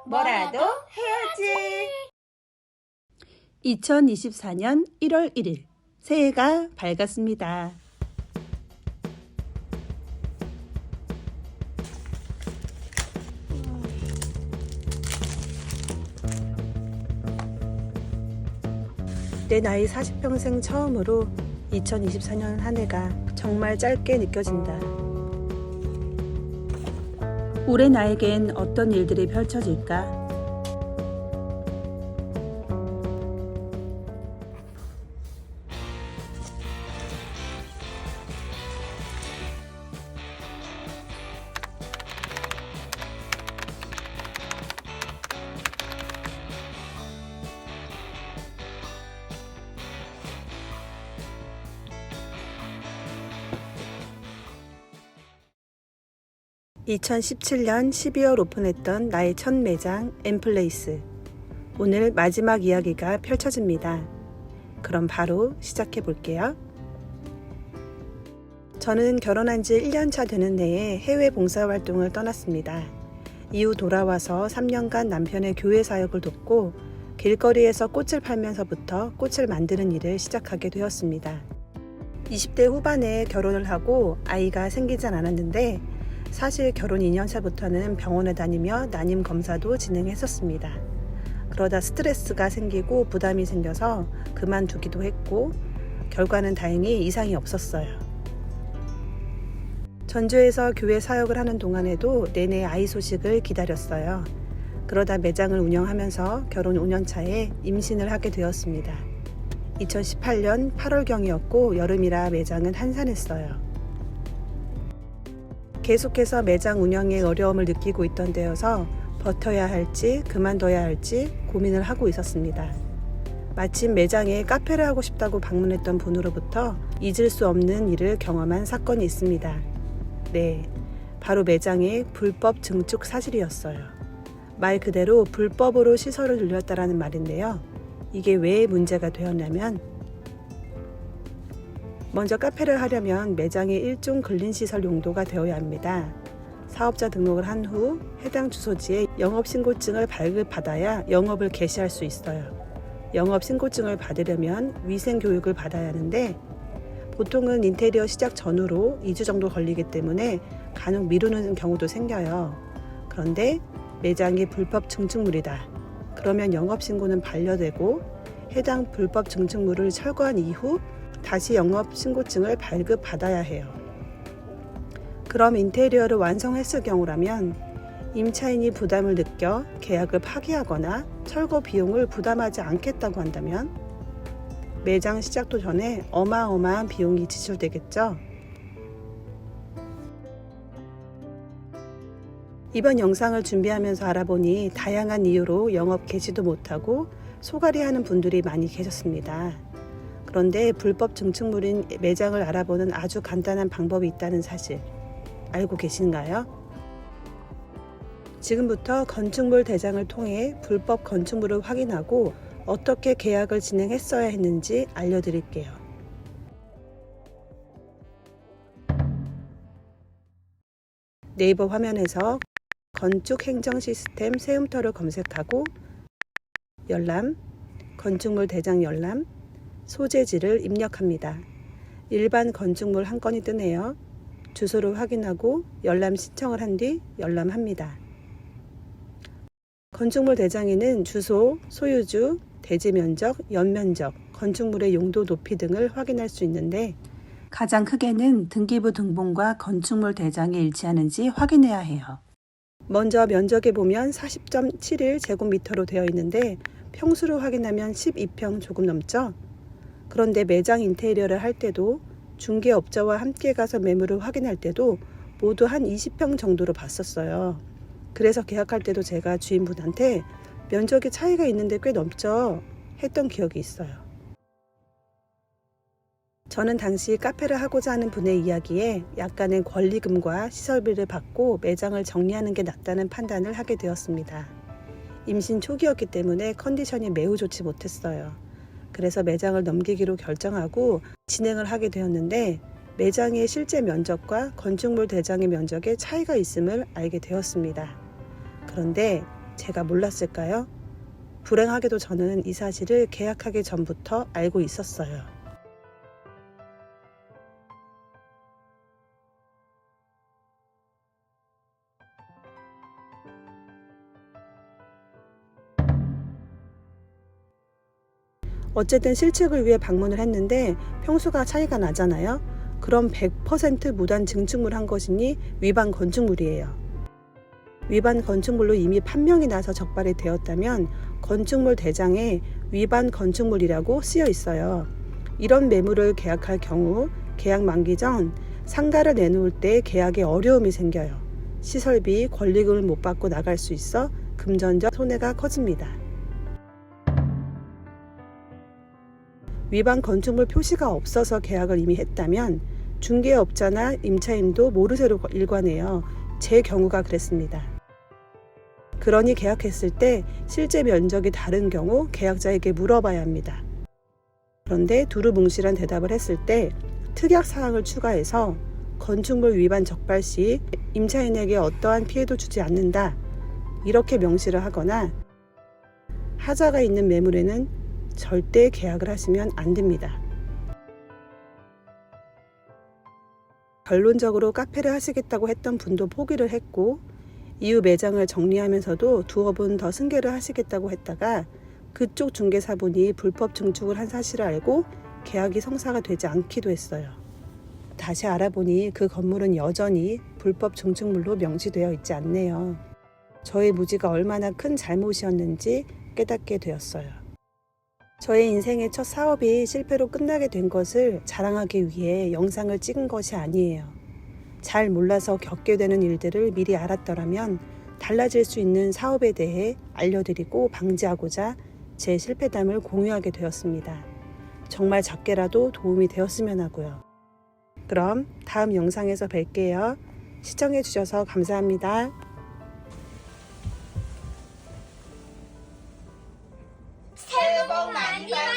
뭐라도 해야지. 2024년 1월 1일 새해가 밝았습니다. 내 나이 40평생 처음으로 2024년 한 해가 정말 짧게 느껴진다. 올해 나에겐 어떤 일들이 펼쳐질까? (2017년 12월) 오픈했던 나의 첫 매장 엠플레이스. 오늘 마지막 이야기가 펼쳐집니다. 그럼 바로 시작해 볼게요. 저는 결혼한 지 1년차 되는 해에 해외 봉사활동을 떠났습니다. 이후 돌아와서 3년간 남편의 교회 사역을 돕고 길거리에서 꽃을 팔면서부터 꽃을 만드는 일을 시작하게 되었습니다. 20대 후반에 결혼을 하고 아이가 생기진 않았는데 사실 결혼 2년차부터는 병원에 다니며 난임 검사도 진행했었습니다. 그러다 스트레스가 생기고 부담이 생겨서 그만두기도 했고 결과는 다행히 이상이 없었어요. 전주에서 교회 사역을 하는 동안에도 내내 아이 소식을 기다렸어요. 그러다 매장을 운영하면서 결혼 5년차에 임신을 하게 되었습니다. 2018년 8월경이었고 여름이라 매장은 한산했어요. 계속해서 매장 운영에 어려움을 느끼고 있던 때여서 버텨야 할지 그만둬야 할지 고민을 하고 있었습니다. 마침 매장에 카페를 하고 싶다고 방문했던 분으로부터 잊을 수 없는 일을 경험한 사건이 있습니다. 네, 바로 매장의 불법 증축 사실이었어요. 말 그대로 불법으로 시설을 늘렸다라는 말인데요. 이게 왜 문제가 되었냐면 먼저 카페를 하려면 매장의 일종 근린시설 용도가 되어야 합니다. 사업자 등록을 한 후 해당 주소지에 영업신고증을 발급받아야 영업을 개시할 수 있어요. 영업신고증을 받으려면 위생교육을 받아야 하는데 보통은 인테리어 시작 전후로 2주 정도 걸리기 때문에 간혹 미루는 경우도 생겨요. 그런데 매장이 불법 증축물이다. 그러면 영업신고는 반려되고 해당 불법 증축물을 철거한 이후 다시 영업신고증을 발급받아야 해요. 그럼 인테리어를 완성했을 경우라면 임차인이 부담을 느껴 계약을 파기하거나 철거 비용을 부담하지 않겠다고 한다면 매장 시작도 전에 어마어마한 비용이 지출되겠죠. 이번 영상을 준비하면서 알아보니 다양한 이유로 영업 개시도 못하고 소갈이하는 분들이 많이 계셨습니다. 그런데 불법 증축물인 매장을 알아보는 아주 간단한 방법이 있다는 사실 알고 계신가요? 지금부터 건축물 대장을 통해 불법 건축물을 확인하고 어떻게 계약을 진행했어야 했는지 알려드릴게요. 네이버 화면에서 건축 행정 시스템 세움터를 검색하고 열람, 건축물 대장 열람, 소재지를 입력합니다. 일반 건축물 한 건이 뜨네요. 주소를 확인하고 열람 신청을 한 뒤 열람합니다. 건축물 대장에는 주소, 소유주, 대지 면적, 연면적, 건축물의 용도 높이 등을 확인할 수 있는데 가장 크게는 등기부 등본과 건축물 대장이 일치하는지 확인해야 해요. 먼저 면적에 보면 40.71제곱미터로 되어 있는데 평수로 확인하면 12평 조금 넘죠? 그런데 매장 인테리어를 할 때도 중개업자와 함께 가서 매물을 확인할 때도 모두 한 20평 정도로 봤었어요. 그래서 계약할 때도 제가 주인분한테 면적의 차이가 있는데 꽤 넘죠? 했던 기억이 있어요. 저는 당시 카페를 하고자 하는 분의 이야기에 약간의 권리금과 시설비를 받고 매장을 정리하는 게 낫다는 판단을 하게 되었습니다. 임신 초기였기 때문에 컨디션이 매우 좋지 못했어요. 그래서 매장을 넘기기로 결정하고 진행을 하게 되었는데 매장의 실제 면적과 건축물 대장의 면적에 차이가 있음을 알게 되었습니다. 그런데 제가 몰랐을까요? 불행하게도 저는 이 사실을 계약하기 전부터 알고 있었어요. 어쨌든 실측을 위해 방문을 했는데 평수가 차이가 나잖아요. 그럼 100% 무단 증축물 한 것이니 위반 건축물이에요. 위반 건축물로 이미 판명이 나서 적발이 되었다면 건축물 대장에 위반 건축물이라고 쓰여 있어요. 이런 매물을 계약할 경우 계약 만기 전 상가를 내놓을 때 계약에 어려움이 생겨요. 시설비, 권리금을 못 받고 나갈 수 있어 금전적 손해가 커집니다. 위반 건축물 표시가 없어서 계약을 이미 했다면 중개업자나 임차인도 모르쇠로 일관해요. 제 경우가 그랬습니다. 그러니 계약했을 때 실제 면적이 다른 경우 계약자에게 물어봐야 합니다. 그런데 두루뭉실한 대답을 했을 때 특약 사항을 추가해서 건축물 위반 적발 시 임차인에게 어떠한 피해도 주지 않는다 이렇게 명시를 하거나 하자가 있는 매물에는 절대 계약을 하시면 안 됩니다. 결론적으로 카페를 하시겠다고 했던 분도 포기를 했고 이후 매장을 정리하면서도 두어 분 더 승계를 하시겠다고 했다가 그쪽 중개사분이 불법 증축을 한 사실을 알고 계약이 성사가 되지 않기도 했어요. 다시 알아보니 그 건물은 여전히 불법 증축물로 명시되어 있지 않네요. 저의 무지가 얼마나 큰 잘못이었는지 깨닫게 되었어요. 저의 인생의 첫 사업이 실패로 끝나게 된 것을 자랑하기 위해 영상을 찍은 것이 아니에요. 잘 몰라서 겪게 되는 일들을 미리 알았더라면 달라질 수 있는 사업에 대해 알려드리고 방지하고자 제 실패담을 공유하게 되었습니다. 정말 작게라도 도움이 되었으면 하고요. 그럼 다음 영상에서 뵐게요. 시청해주셔서 감사합니다. 새해 복 많이 받으세요.